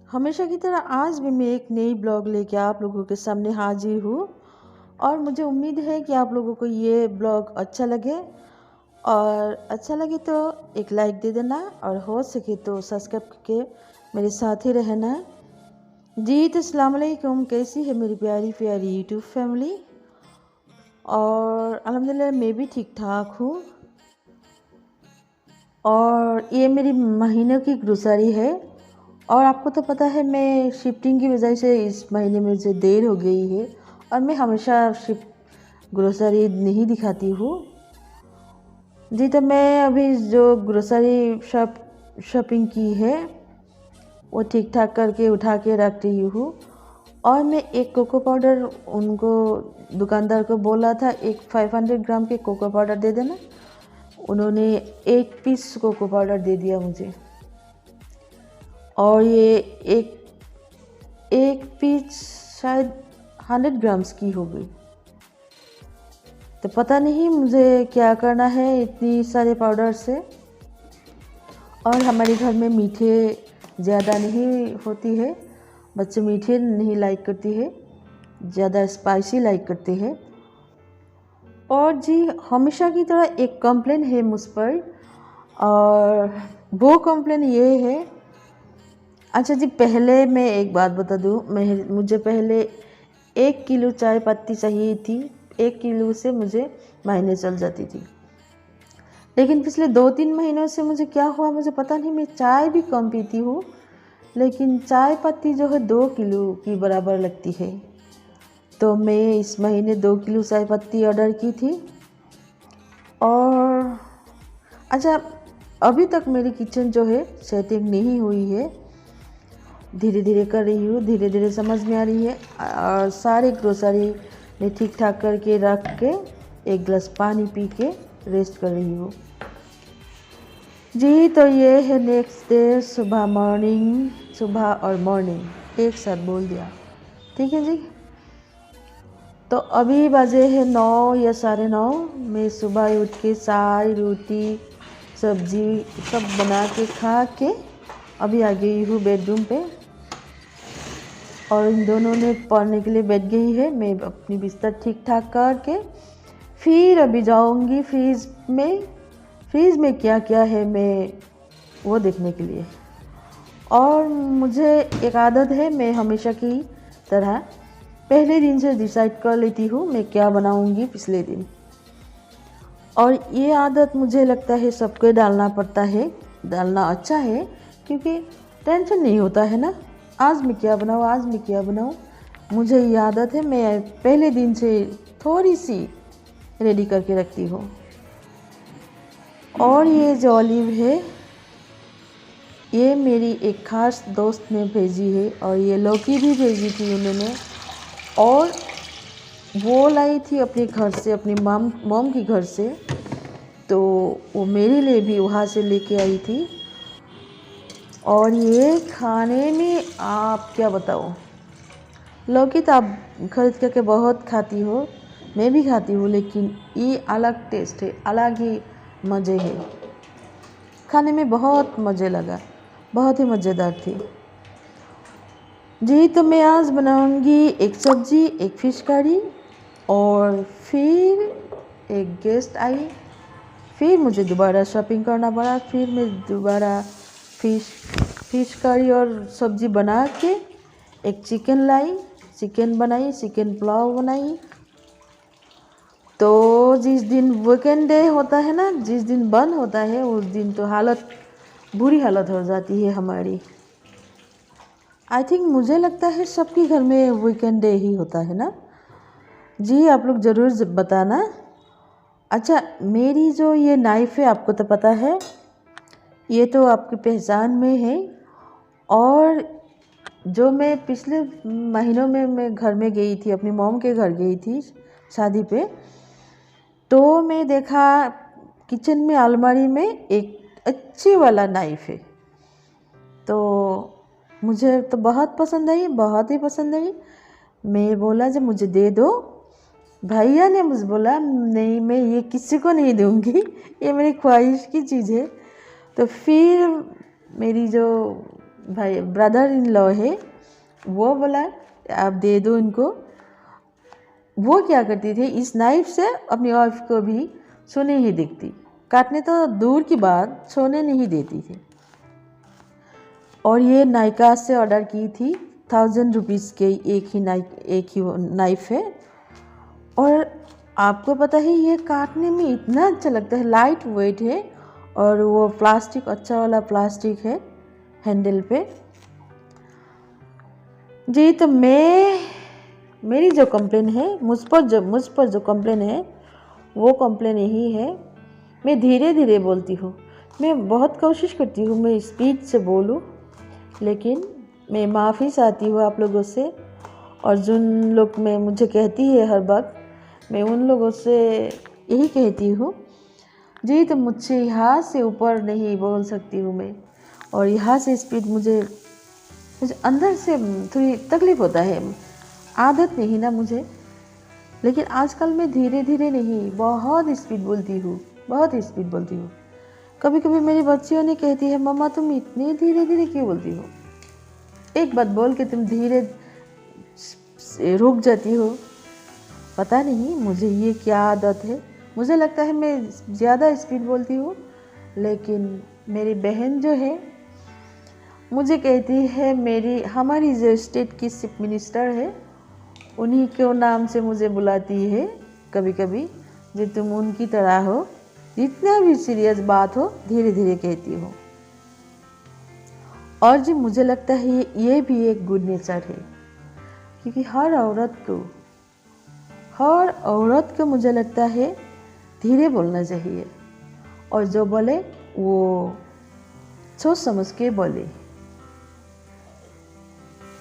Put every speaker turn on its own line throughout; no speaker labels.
हमेशा की तरह आज भी मैं एक नई ब्लॉग लेके आप लोगों के सामने हाजिर हूँ और मुझे उम्मीद है कि आप लोगों को ये ब्लॉग अच्छा लगे और अच्छा लगे तो एक लाइक दे देना और हो सके तो सब्सक्राइब करके मेरे साथ ही रहना। जी तो अस्सलाम वालेकुम, कैसी है मेरी प्यारी प्यारी यूट्यूब फैमिली। और अल्हम्दुलिल्लाह मैं भी ठीक ठाक हूँ। और ये मेरी महीने की ग्रोसरी है और आपको तो पता है मैं शिफ्टिंग की वजह से इस महीने में मुझे देर हो गई है और मैं हमेशा ग्रोसरी नहीं दिखाती हूँ। जी तो मैं अभी जो ग्रोसरी शॉपिंग की है वो ठीक ठाक करके उठा के रख रही हूँ। और मैं एक कोको पाउडर उनको दुकानदार को बोला था, एक 500 ग्राम के कोको पाउडर दे देना। उन्होंने एक पीस कोको पाउडर दे दिया मुझे और ये एक पीस शायद 100 ग्राम्स की हो गई। तो पता नहीं मुझे क्या करना है इतनी सारे पाउडर से। और हमारे घर में मीठे ज़्यादा नहीं होती है, बच्चे मीठे नहीं लाइक करती है, ज़्यादा स्पाइसी लाइक करते हैं। और जी हमेशा की तरह एक कंप्लेन है मुझ पर और वो कंप्लेन ये है। अच्छा जी, पहले मैं एक बात बता दूँ, मुझे पहले 1 किलो चाय पत्ती चाहिए थी। 1 किलो से मुझे महीने चल जाती थी, लेकिन पिछले 2-3 महीनों से मुझे क्या हुआ मुझे पता नहीं। मैं चाय भी कम पीती हूँ लेकिन चाय पत्ती जो है 2 किलो की बराबर लगती है। तो मैं इस महीने 2 किलो चाय पत्ती ऑर्डर की थी। और अच्छा, अभी तक मेरी किचन जो है सेटिंग नहीं हुई है, धीरे धीरे कर रही हूँ, धीरे धीरे समझ में आ रही है। और सारे ग्रोसरी मैं ठीक ठाक करके रख के एक गिलास पानी पी के रेस्ट कर रही हूँ। जी तो ये है नेक्स्ट डे, सुबह और मॉर्निंग एक साथ बोल दिया, ठीक है जी। तो अभी बजे है 9 या 9:30। मैं सुबह उठ के सारी रोटी सब्जी सब बना के खा के अभी आ गई हूँ बेडरूम पे। और इन दोनों ने पढ़ने के लिए बैठ गई है। मैं अपनी बिस्तर ठीक ठाक करके फिर अभी जाऊंगी फ्रीज में क्या क्या है मैं वो देखने के लिए। और मुझे एक आदत है, मैं हमेशा की तरह पहले दिन से डिसाइड कर लेती हूँ मैं क्या बनाऊंगी पिछले दिन। और ये आदत मुझे लगता है सबको डालना पड़ता है, डालना अच्छा है क्योंकि टेंशन नहीं होता है ना, आज मैं क्या बनाऊँ। मुझे ये आदत है, मैं पहले दिन से थोड़ी सी रेडी करके रखती हूँ। और ये जो ऑलिव है ये मेरी एक ख़ास दोस्त ने भेजी है और ये लौकी भी भेजी थी उन्होंने। और वो लाई थी अपने घर से, अपनी मॉम के घर से, तो वो मेरे लिए भी वहाँ से लेके आई थी। और ये खाने में आप क्या बताओ, लौकी तो आप खरीद करके बहुत खाती हो, मैं भी खाती हूँ, लेकिन ये अलग टेस्ट है, अलग ही मज़े है। खाने में बहुत मज़े लगा, बहुत ही मज़ेदार थी जी। तो मैं आज बनाऊंगी एक सब्ज़ी, एक फ़िश करी। और फिर एक गेस्ट आई, फिर मुझे दोबारा शॉपिंग करना पड़ा, फिर मैं दोबारा फ़िश करी और सब्ज़ी बना के एक चिकन लाई, चिकन बनाई, चिकन पुलाव बनाई। तो जिस दिन वीकेंड डे होता है ना, जिस दिन बंद होता है उस दिन तो बुरी हालत हो जाती है हमारी। आई थिंक मुझे लगता है सबके घर में वीकेंड डे ही होता है ना जी, आप लोग ज़रूर बताना। अच्छा, मेरी जो ये नाइफ़ है आपको तो पता है, ये तो आपकी पहचान में है। और जो मैं पिछले महीनों में मैं घर में गई थी, अपनी मॉम के घर गई थी शादी पे, तो मैं देखा किचन में अलमारी में एक अच्छी वाला नाइफ़ है। तो मुझे तो बहुत पसंद आई, बहुत ही पसंद आई। मैं बोला जब मुझे दे दो। भैया ने मुझे बोला नहीं, मैं ये किसी को नहीं दूंगी, ये मेरी ख्वाहिश की चीज़ है। तो फिर मेरी जो भाई ब्रदर इन लॉ है, वो बोला आप दे दो इनको। वो क्या करती थी, इस नाइफ से अपनी वाइफ को भी सोने ही देखती, काटने तो दूर की बात सोने नहीं देती थी। और ये नायका से ऑर्डर की थी, 1000 रुपीज़ के एक ही नाइफ है। और आपको पता है ये काटने में इतना अच्छा लगता है, लाइट वेट है और वो प्लास्टिक अच्छा वाला प्लास्टिक है हैंडल पे। जी तो मेरी जो कंप्लेन है, मुझ पर जो कंप्लेन है वो कंप्लेन यही है, मैं धीरे धीरे बोलती हूँ। मैं बहुत कोशिश करती हूँ मैं स्पीड से बोलूँ, लेकिन मैं माफ़ी चाहती हूँ आप लोगों से। और जिन लोग मैं मुझे कहती है हर वक्त, मैं उन लोगों से यही कहती हूँ जी तो मुझसे यहाँ से ऊपर नहीं बोल सकती हूँ मैं, और यहाँ से स्पीड मुझे अंदर से थोड़ी तकलीफ़ होता है, आदत नहीं ना मुझे। लेकिन आजकल मैं धीरे धीरे नहीं, बहुत स्पीड बोलती हूँ, बहुत स्पीड बोलती हूँ। कभी कभी मेरी बच्चियों ने कहती है मम्मा तुम इतनी धीरे धीरे क्यों बोलती हो, एक बात बोल के तुम धीरे रुक जाती हो। पता नहीं मुझे ये क्या आदत है, मुझे लगता है मैं ज़्यादा स्पीड बोलती हूँ। लेकिन मेरी बहन जो है मुझे कहती है, हमारी जो स्टेट की चीफ मिनिस्टर है उन्हीं के नाम से मुझे बुलाती है कभी कभी, जो तुम उनकी तरह हो, जितना भी सीरियस बात हो धीरे धीरे कहती हो। और जी मुझे लगता है ये भी एक गुड नेचर है, क्योंकि हर औरत को मुझे लगता है धीरे बोलना चाहिए, और जो बोले वो सोच समझ के बोले।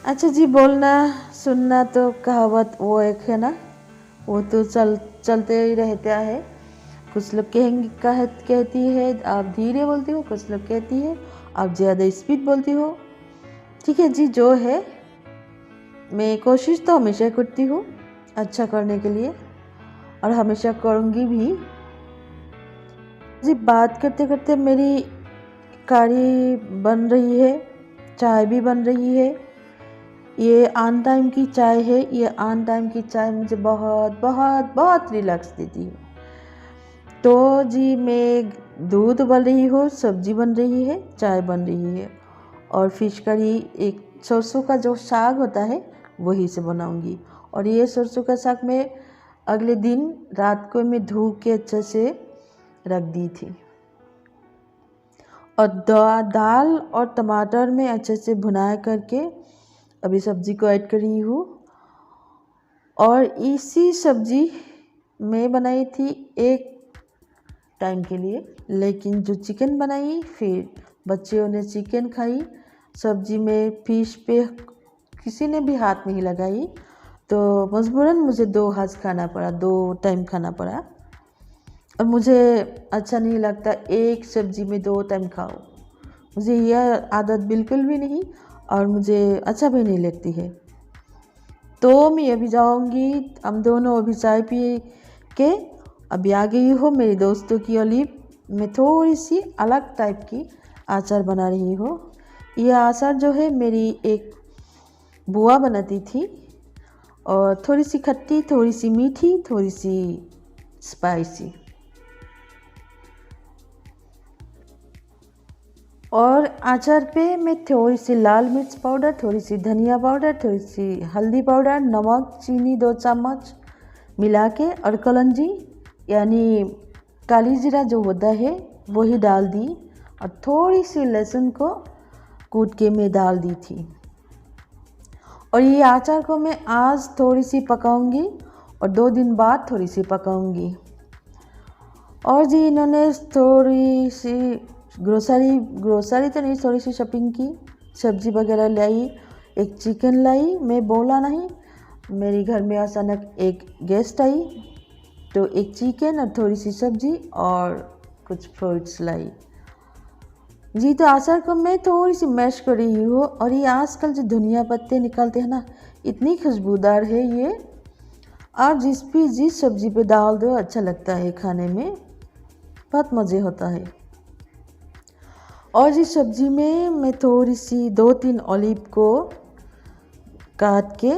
अच्छा जी, बोलना सुनना तो कहावत वो एक है ना, वो तो चलते ही रहता है। कुछ लोग कहती है आप धीरे बोलती हो, कुछ लोग कहती है आप ज़्यादा स्पीड बोलती हो। ठीक है जी, जो है मैं कोशिश तो हमेशा करती हूँ अच्छा करने के लिए, और हमेशा करूँगी भी जी। बात करते करते मेरी कढ़ी बन रही है, चाय भी बन रही है। ये ऑन टाइम की चाय है, ये ऑन टाइम की चाय मुझे बहुत बहुत बहुत रिलैक्स देती है। तो जी मैं दूध उबल रही हूँ, सब्जी बन रही है, चाय बन रही है, और फिश करी, एक सरसों का जो साग होता है वही से बनाऊंगी। और ये सरसों का साग मैं अगले दिन रात को मैं धो के अच्छे से रख दी थी, और दाल और टमाटर में अच्छे से भुना करके अभी सब्जी को ऐड कर रही हूँ। और इसी सब्जी मैं बनाई थी एक टाइम के लिए, लेकिन जो चिकन बनाई फिर बच्चों ने चिकन खाई, सब्जी में फिश पे किसी ने भी हाथ नहीं लगाई, तो मजबूरन मुझे 2 टाइम खाना पड़ा। और मुझे अच्छा नहीं लगता एक सब्जी में 2 टाइम खाओ, मुझे यह आदत बिल्कुल भी नहीं, और मुझे अच्छा भी नहीं लगती है। तो मैं अभी जाऊंगी, हम दोनों अभी चाय पी के अभी आ गई हो मेरी दोस्तों की ओलिव। मैं थोड़ी सी अलग टाइप की अचार बना रही हूँ। यह अचार जो है मेरी एक बुआ बनाती थी, और थोड़ी सी खट्टी, थोड़ी सी मीठी, थोड़ी सी स्पाइसी। और अचार पे मैं थोड़ी सी लाल मिर्च पाउडर, थोड़ी सी धनिया पाउडर, थोड़ी सी हल्दी पाउडर, नमक, चीनी 2 चम्मच मिला के, और कलंजी यानी काली जीरा जो होता है वही डाल दी, और थोड़ी सी लहसुन को कूट के मैं डाल दी थी। और ये अचार को मैं आज थोड़ी सी पकाऊंगी और 2 दिन बाद थोड़ी सी पकाऊंगी। और जी इन्होंने थोड़ी सी ग्रोसरी तो नहीं, थोड़ी सी शॉपिंग की, सब्जी वगैरह लाई, एक चिकन लाई। मैं बोला नहीं, मेरे घर में अचानक एक गेस्ट आई, तो एक चिकन और थोड़ी सी सब्जी और कुछ फ्रूट्स लाई जी। तो अचार को मैं थोड़ी सी मैश कर रही हूँ। और ये आजकल जो धनिया पत्ते निकलते हैं ना, इतनी खुशबूदार है ये, आप जिस सब्जी पे डाल दो अच्छा लगता है खाने में, बहुत मज़े होता है। और इस सब्ज़ी में मैं थोड़ी सी 2-3 ऑलिव को काट के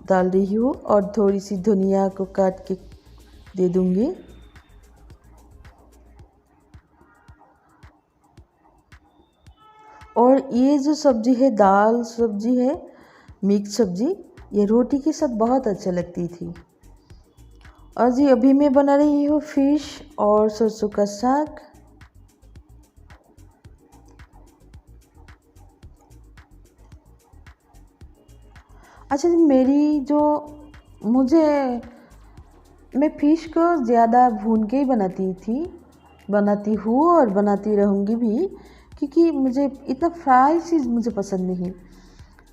डाल रही हूँ और थोड़ी सी धनिया को काट के दे दूँगी। और ये जो सब्ज़ी है, दाल सब्ज़ी है, मिक्स सब्ज़ी, ये रोटी के साथ बहुत अच्छा लगती थी। और जी अभी मैं बना रही हूँ फिश और सरसों का साग। अच्छा जी, मैं फ़िश को ज़्यादा भून के ही बनाती हूँ और बनाती रहूँगी भी, क्योंकि मुझे इतना फ्राई चीज़ मुझे पसंद नहीं।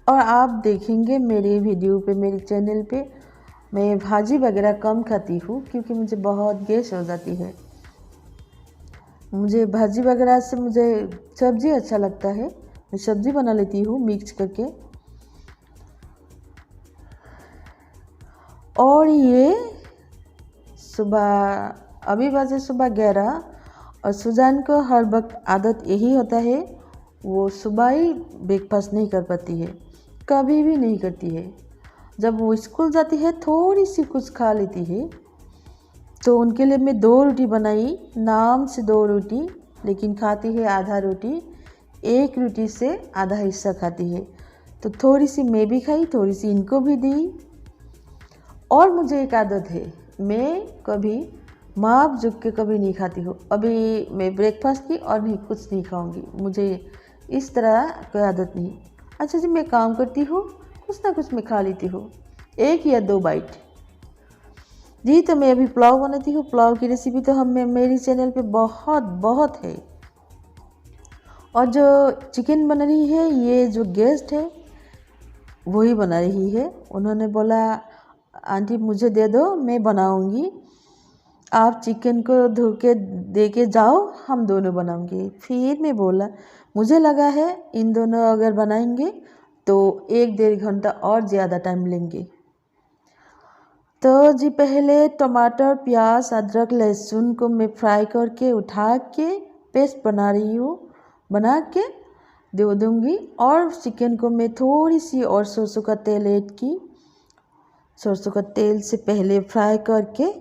और आप देखेंगे मेरे वीडियो पे, मेरे चैनल पे, मैं भाजी वगैरह कम खाती हूँ क्योंकि मुझे बहुत गैस हो जाती है। मुझे भाजी वगैरह से मुझे सब्ज़ी अच्छा लगता है, मैं सब्ज़ी बना लेती हूँ मिक्स करके। और ये अभी बजे सुबह 11 और सुजान को हर वक्त आदत यही होता है, वो सुबह ही ब्रेकफास्ट नहीं कर पाती है, कभी भी नहीं करती है। जब वो स्कूल जाती है थोड़ी सी कुछ खा लेती है। तो उनके लिए मैं 2 रोटी बनाई, नाम से 2 रोटी, लेकिन खाती है आधा रोटी। 1 रोटी से आधा हिस्सा खाती है। तो थोड़ी सी मैं भी खाई, थोड़ी सी इनको भी दी। और मुझे एक आदत है, मैं कभी माप झुक के कभी नहीं खाती हूँ। अभी मैं ब्रेकफास्ट की और नहीं कुछ नहीं खाऊंगी, मुझे इस तरह कोई आदत नहीं। अच्छा जी, मैं काम करती हूँ, कुछ ना कुछ मैं खा लेती हूँ, 1 या 2 बाइट। जी तो मैं अभी पुलाव बनाती हूँ। पुलाव की रेसिपी तो मेरी चैनल पे बहुत है। और जो चिकन बन रही है, ये जो गेस्ट है वही बना रही है। उन्होंने बोला आंटी मुझे दे दो, मैं बनाऊंगी, आप चिकन को धो के दे के जाओ, हम दोनों बनाएंगे। फिर मैं बोला मुझे लगा है इन दोनों अगर बनाएंगे तो 1-1.5 घंटा और ज़्यादा टाइम लेंगे। तो जी पहले टमाटर, प्याज, अदरक, लहसुन को मैं फ्राई करके उठा के पेस्ट बना के दे दूँगी। और चिकन को मैं थोड़ी सी और सरसों का तेल ऐड की, सरसों का तेल से पहले फ्राई करके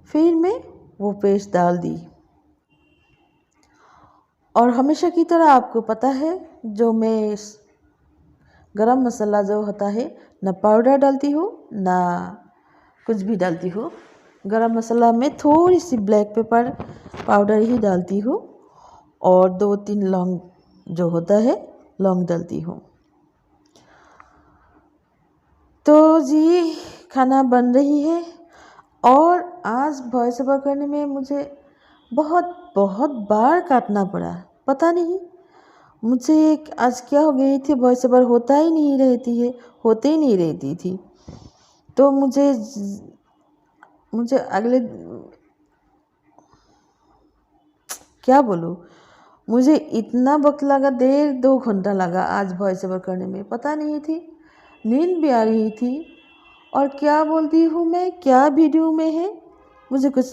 फिर मैं वो पेस्ट डाल दी। और हमेशा की तरह आपको पता है, जो मैं गरम मसाला जो होता है, ना पाउडर डालती हूँ ना कुछ भी डालती हूँ। गरम मसाला में थोड़ी सी ब्लैक पेपर पाउडर ही डालती हूँ और 2-3 लौंग जो होता है, लौंग डालती हूँ। तो जी खाना बन रही है। और आज वॉइस ओवर करने में मुझे बहुत बार काटना पड़ा, पता नहीं मुझे आज क्या हो गई थी, वॉइस ओवर होते ही नहीं रहती थी। तो मुझे अगले क्या बोलूँ, मुझे इतना वक्त लगा, 1.5-2 घंटा लगा आज वॉइस ओवर करने में। पता नहीं थी, नींद भी आ रही थी और क्या बोलती हूँ मैं, क्या वीडियो में है, मुझे कुछ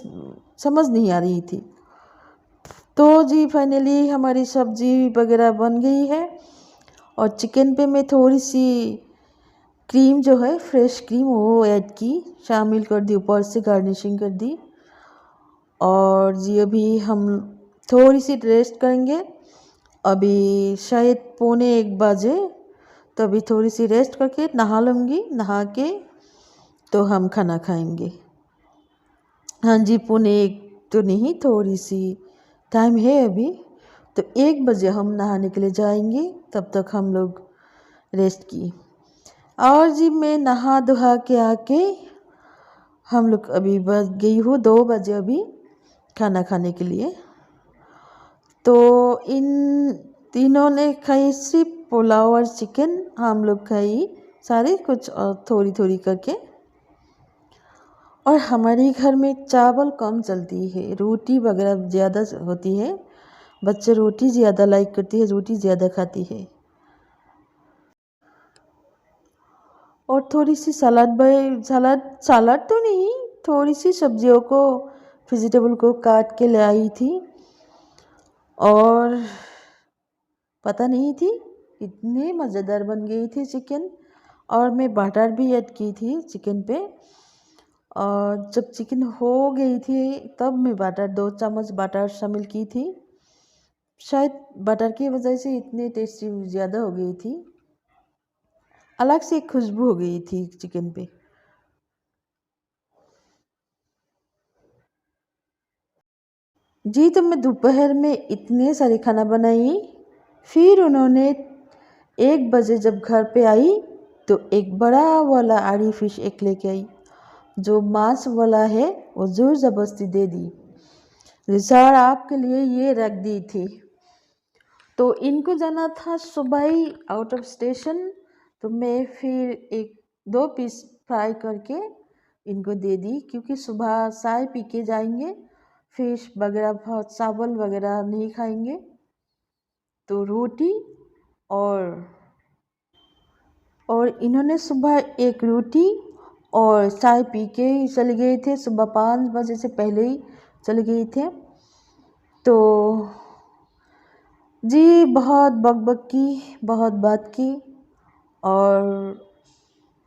समझ नहीं आ रही थी। तो जी फाइनली हमारी सब्जी वगैरह बन गई है। और चिकन पे मैं थोड़ी सी क्रीम जो है, फ्रेश क्रीम, वो ऐड की, शामिल कर दी, ऊपर से गार्निशिंग कर दी। और जी अभी हम थोड़ी सी रेस्ट करेंगे, अभी शायद 1:45 बजे, तो अभी थोड़ी सी रेस्ट करके नहा लूँगी, नहा के तो हम खाना खाएंगे। हाँ जी, 1:45 तो नहीं, थोड़ी सी टाइम है अभी, तो 1 बजे हम नहाने के लिए जाएंगे, तब तक हम लोग रेस्ट की। और जी मैं नहा धोहा के आके हम लोग अभी बस गई हूँ 2 बजे अभी खाना खाने के लिए। तो इन तीनों ने खाई सिर्फ पुलाव और चिकन, हम लोग खाई सारे कुछ और थोड़ी करके। और हमारे घर में चावल कम चलती है, रोटी वगैरह ज़्यादा होती है, बच्चे रोटी ज़्यादा लाइक करती है, रोटी ज़्यादा खाती है। और थोड़ी सी सलाद तो नहीं, थोड़ी सी सब्जियों को, वेजिटेबल को काट के ले आई थी। और पता नहीं थी इतनी मज़ेदार बन गई थी चिकन। और मैं बटर भी ऐड की थी चिकन पे। और जब चिकन हो गई थी तब मैं बटर 2 चम्मच बटर शामिल की थी। शायद बटर की वजह से इतनी टेस्टी ज़्यादा हो गई थी, अलग से एक खुशबू हो गई थी चिकन पे। जी तो मैं दोपहर में इतने सारे खाना बनाई। फिर उन्होंने 1 बजे जब घर पे आई तो एक बड़ा वाला आड़ी फिश एक लेके आई। जो मांस वाला है वो जोर जबरदस्ती दे दी। सर आपके लिए ये रख दी थी। तो इनको जाना था सुबह ही आउट ऑफ स्टेशन। तो मैं फिर 1-2 पीस फ्राई करके इनको दे दी, क्योंकि सुबह चाय पी के जाएंगे, फिश वगैरह बहुत चावल वगैरह नहीं खाएंगे। तो रोटी और इन्होंने सुबह एक रोटी और चाय पी के ही चले गए थे। सुबह 5 बजे से पहले ही चले गए थे। तो जी बहुत बकबक की, बहुत बात की। और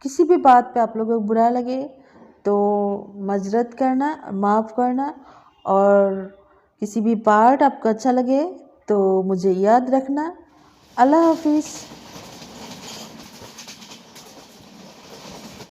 किसी भी बात पे आप लोगों को बुरा लगे तो माजरत करना, माफ़ करना। और किसी भी पार्ट आपको अच्छा लगे तो मुझे याद रखना। अल्लाह हाफिज़।